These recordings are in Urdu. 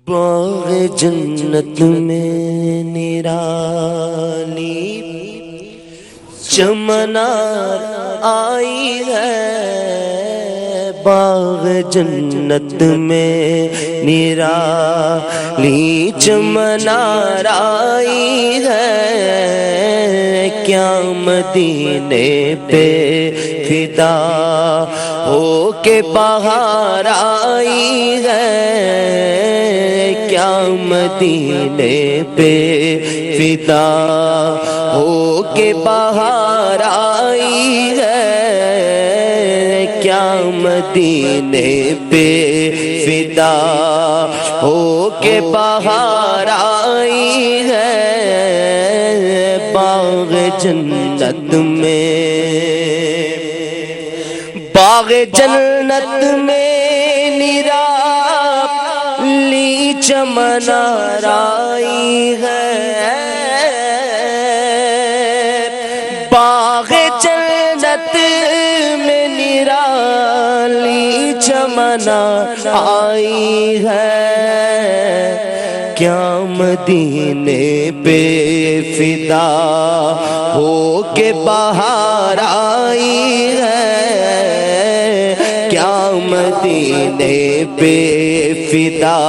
باغ جنت میں نرالی چمنار آئی ہے، باغ جنت میں نرالی چمنار آئی ہے، کیا مدینے پہ فدا ہو کے بہار آئی ہے، کیا مدینے پہ فدا ہو کے بہار آئی ہے، کیا مدینے پہ فدا ہو کے بہار آئی ہے، باغ جنت میں، باغ جنت میں نرالی چمنار آئی ہے، باغ جنت میں نرالی چمنار آئی ہے، کیا مدینے پہ فدا ہو کے بہار آئی ہے، کیا مدینے پہ فدا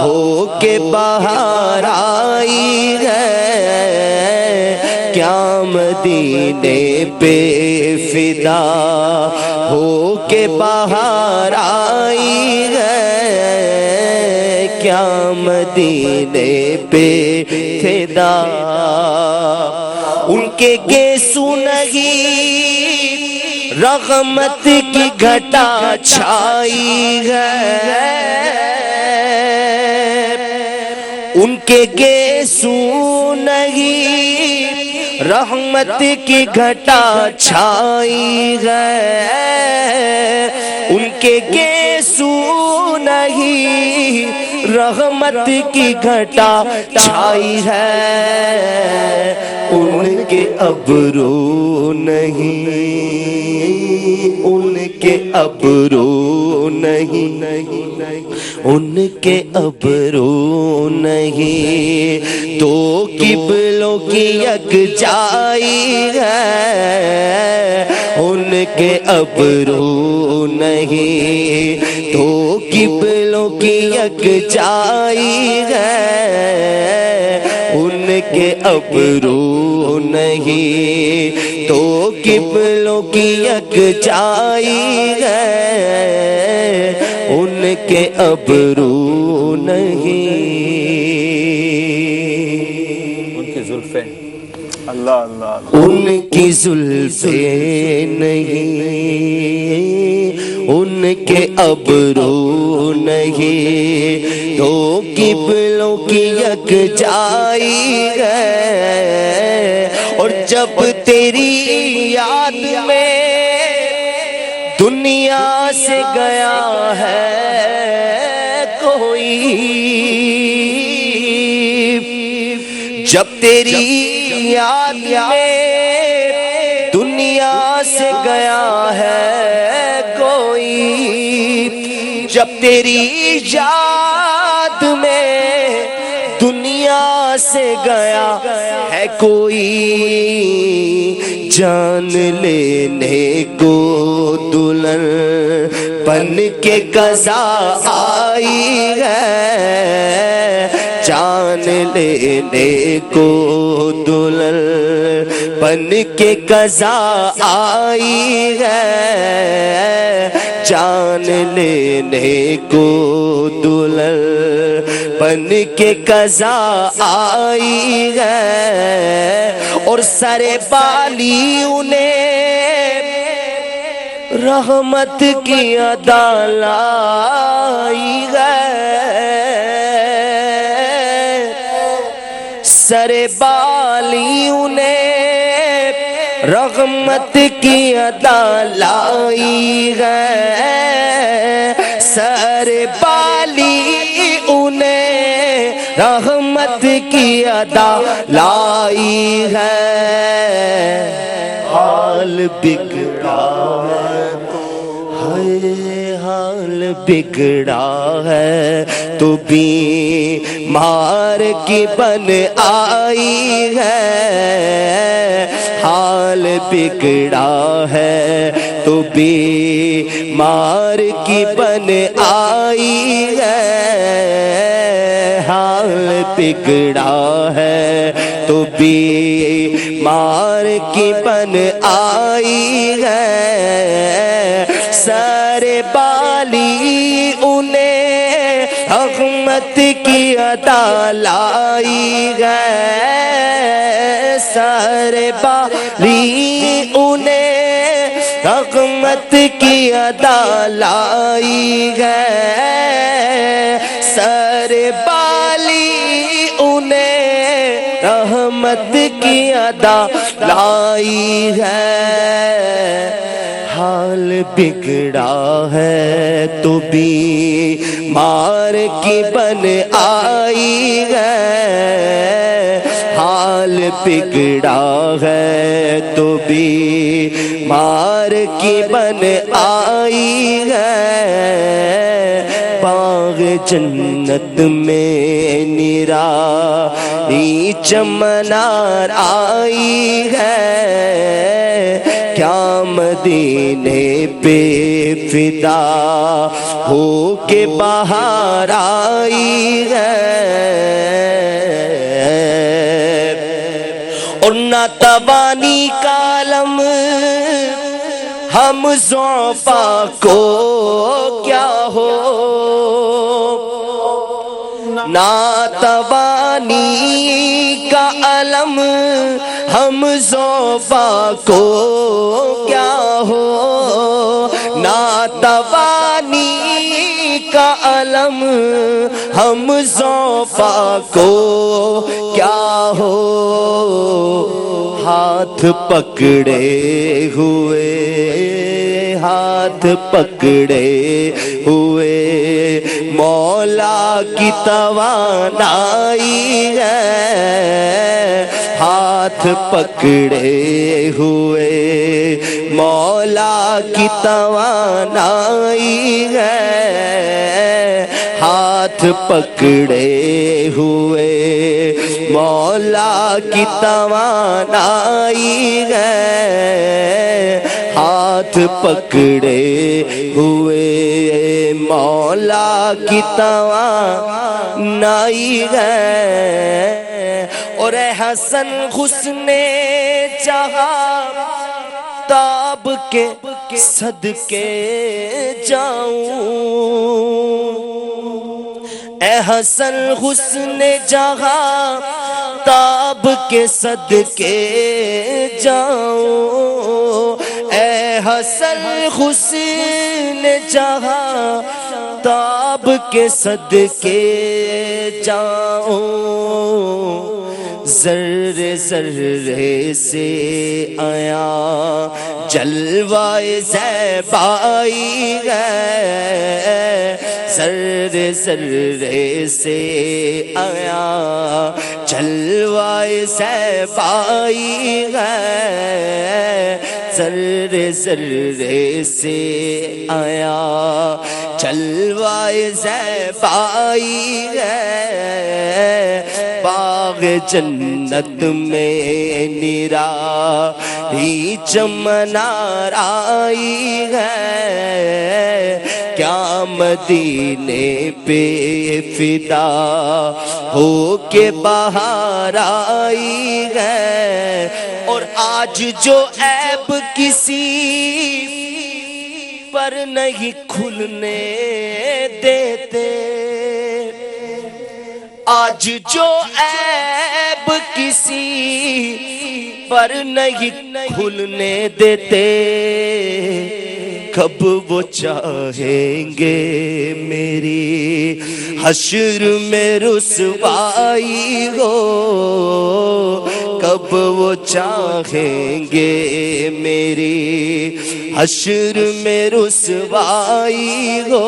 ہو کے بہار آئی ہے، کیا مدینے پہ فدا ہو کے بہار آئی ہے، کیا مدینے پہ فدا، ان کے گیسو نہیں رحمت کی گھٹا چھائی ہے، ان کے گیسو نہیں رحمت کی گھٹا چھائی ہے، ان کے گیسو نہیں رحمت کی گھٹا چھائی ہے، ان کے ابرو نہیں، ان کے ابرو نہیں، ان کے ابرو نہیں، تو قبلوں کی یکجائی ہے، ان کے ابرو نہیں، تو قبلوں کی یکجائی ہے، ان کے ابرو نہیں، تو قبلوں کی یکجائی ہے، ان کے ابرو نہیں، ان کی زلفیں اللہ اللہ ان کی زلفیں نہیں، ان کے ابرو نہیں، تو قبلوں کی یکجائی ہے، اور جب تیری یاد میں دنیا سے گیا ہے کوئی، جب تیری یاد میں دنیا سے گیا ہے کوئی، جب تیری یاد میں دنیا سے گیا ہے کوئی، جان لینے کو دلہن بن کے قضا آئی ہے، جان لینے کو دلہن بن کے قضا آئی ہے، جان لینے کو دلہن بن کے قضا آئی ہے، اور سر بالی انہیں رحمت کی ادا لائی ہے، سر بالی انہیں رحمت کی ادا لائی ہے، سر بالی انہیں رحمت کی ادا لائی ہے، حال بگڑا ہے حال بگڑا ہے تو بیمار کی بن آئی ہے، حال بگڑا ہے تو بیمار کی بن آئی ہے، حال بگڑا ہے تو بیمار کی بن آئی ہے، سر بالی انہیں رحمت کی عطا لائی ہے، سر بالی انہیں رحمت کی عطا لائی ہے، سر بالی انہیں رحمت کی عطا لائی ہے، حال بگڑا ہے تو بیمار کی بن آئی ہے، حال بگڑا ہے تو بیمار کی بن آئی ہے، باغ جنت میں نرالی چمنار آئی ہے، کیا مدینے پہ فدا ہو کے باہر آئی ہے، اور نہ توانی کا علم ہم ضعفاء کو کیا ہو، ناتوانی کا علم ہم ضعفاء کو کیا ہو، ناتوانی کا علم ہم ضعفاء کو کیا ہو، ہاتھ پکڑے ہوئے، ہاتھ پکڑے ہوئے مولا کی توانائی ہے، ہاتھ پکڑے ہوئے مولا کی توانائی ہے، ہاتھ پکڑے ہوئے مولا کی توانائی ہے، ہاتھ پکڑے ہوئے مولا کی توانائی ہے، اور اے حسن حسن جہاں تاب کے صدقے جاؤں، اے حسن حسن جہاں تاب کے صدقے جاؤں، اے حسن حسن جہاں تاب کے صدقے جاؤں، ذرے ذرے سے آیا جلوائے زیبائی ہے، ذرے ذرے سے آیا جلوائے زیبائی ہے، ذرے ذرے سے آیا جلوائے زیبائی ہے، باغ جنت میں نرالی چمنار آئی ہے، کیا مدینے پہ فدا ہو کے باہر آئی ہے، اور آج جو عیب کسی پر نہیں کھلنے دیتے، آج جو عیب کسی پر نہیں کھلنے دیتے، کب وہ چاہیں گے میری حشر میں رسوائی ہو، کب وہ چاہیں گے میری حشر میں رسوائی ہو،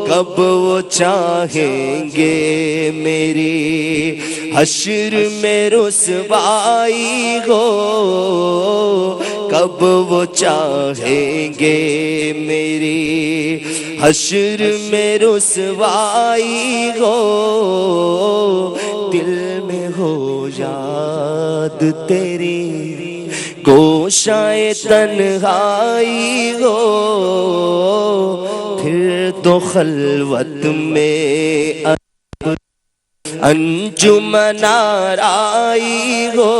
کب وہ چاہیں گے میری حشر میں رسوائی ہو، کب وہ چاہیں گے میری حشر میں رسوائی ہو، دل میں ہو یاد تیری گوشائے تنہائی ہو، پھر تو خلوت میں انجمن آرائی ہو،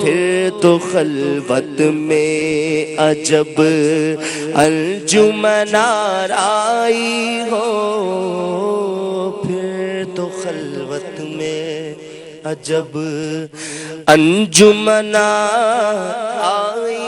پھر تو خلوت میں عجب انجمن آرائی ہو، پھر تو خلوت میں عجب انجمن آئی